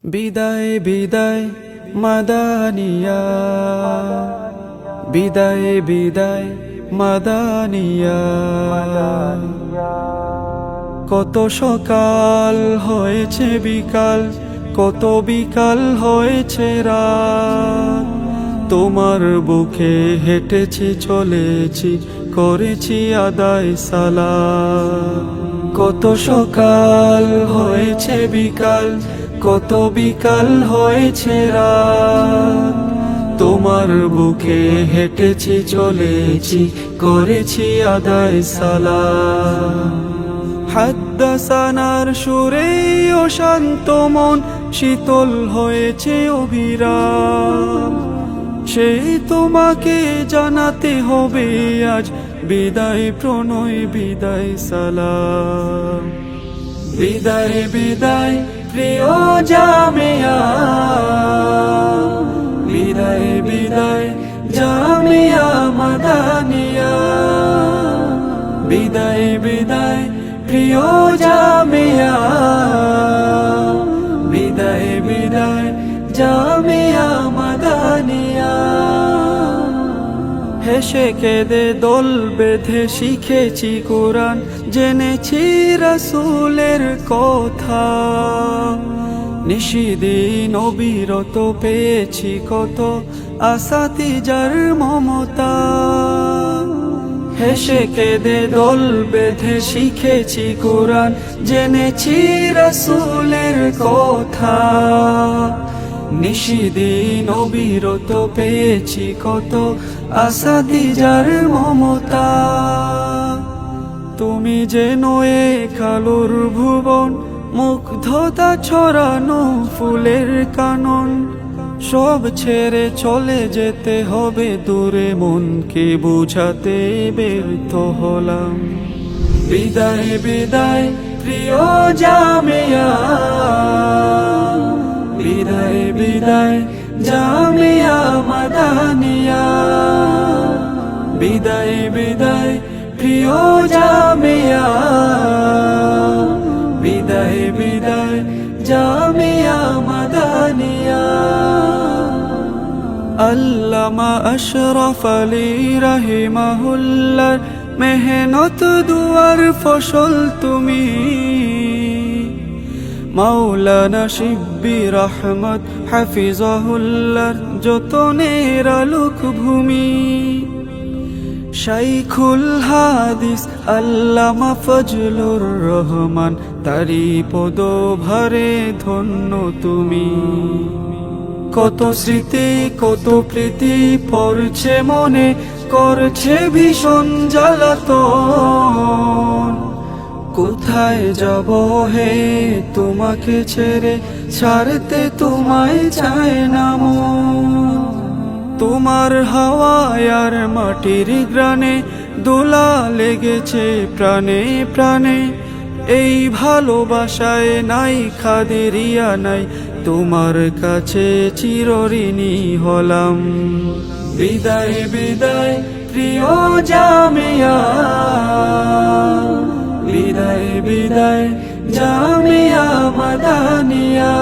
বিদায় বিদায় মাদানিয়া, বিদায় বিদায় মাদানিয়া। কত সকাল হয়েছে বিকাল, কত বিকাল হয়েছে রাত, তোমার বুকে হেঁটেছি চলেছি করেছি আদায় সালাত। কত সকাল হয়েছে বিকাল, কত বিকাল হয়েছে রাত, তোমার বুকে হেঁটেছি চলেছি করেছি আদায় সালাত। হাদ্দাসানার সুরে ও শান্ত মন শীতল হয়েছে অবিরাম, সেই তোমাকে জানাতে হবে আজ বিদায় প্রণয় বিদায় সালাম। বিদায় বিদায় প্রিয় জামিয়া, বিদায় বিদায় জামিয়া মাদানিয়া। বিদায় বিদায় প্রিয় জামিয়া, বিদায় বিদায় জামিয়া মাদানিয়া। হেসে কেঁদে দল বেঁধে শিখেছি কোরআন, জেনেছি রাসূলের কথা, নিশিদিন অবিরত পেয়েছি কত আসাতিজার মমতা। হেসে কেঁদে দল বেঁধে শিখেছি কোরআন, জেনেছি রাসূলের কথা, নিশিদিন অবিরত পেয়েছি কত আসাতিজার মমতা। তুমি যেন এক আলোর ভুবন, মুগ্ধতা ছড়ানো ফুলের কানন, সব ছেড়ে চলে যেতে হবে দূরে, মনকে বুঝাতে ব্যর্থ হলাম। বিদায় বিদায় প্রিয় জামিয়া, বিদায় বিদায় জামিয়া মাদানিয়া। বিদায় বিদায় প্রিয় জামিয়া, বিদায় বিদায় জামিয়া মাদানিয়া। আল্লামা আশরাফ আলী রাহিমাহুল্লাহর মেহনত দুয়ার ফসল তুমি, মাওলানা শিব্বির আহমদ হাফিজাহুল্লাহর যতনের আলোক ভূমি, শাইখুল হাদিস আল্লামা ফজলুর রহমান তারি পদভারে ধন্য তুমি। কত স্মৃতি কত প্রীতি পড়ছে মনে, করছে ভীষণ জ্বালাতন, কোথায় যাব হে তোমাকে ছেড়ে, ছাড়তে তোমায় চায় না মন। তোমার হাওয়ায় আর মাটির গ্রানে দোলা লেগেছে প্রাণে প্রাণে, এই ভালোবাসায় নাই খাদেরিয়া নাই, তোমার কাছে চিরঋণী হলাম। বিদায় বিদায় প্রিয় জামিয়া, বিদায় বিদায় জামিয়া মাদানিয়া।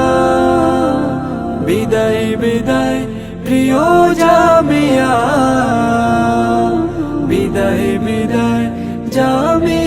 বিদায় বিদায় প্রিয় জামিয়া, বিদায় বিদায় জামিয়া।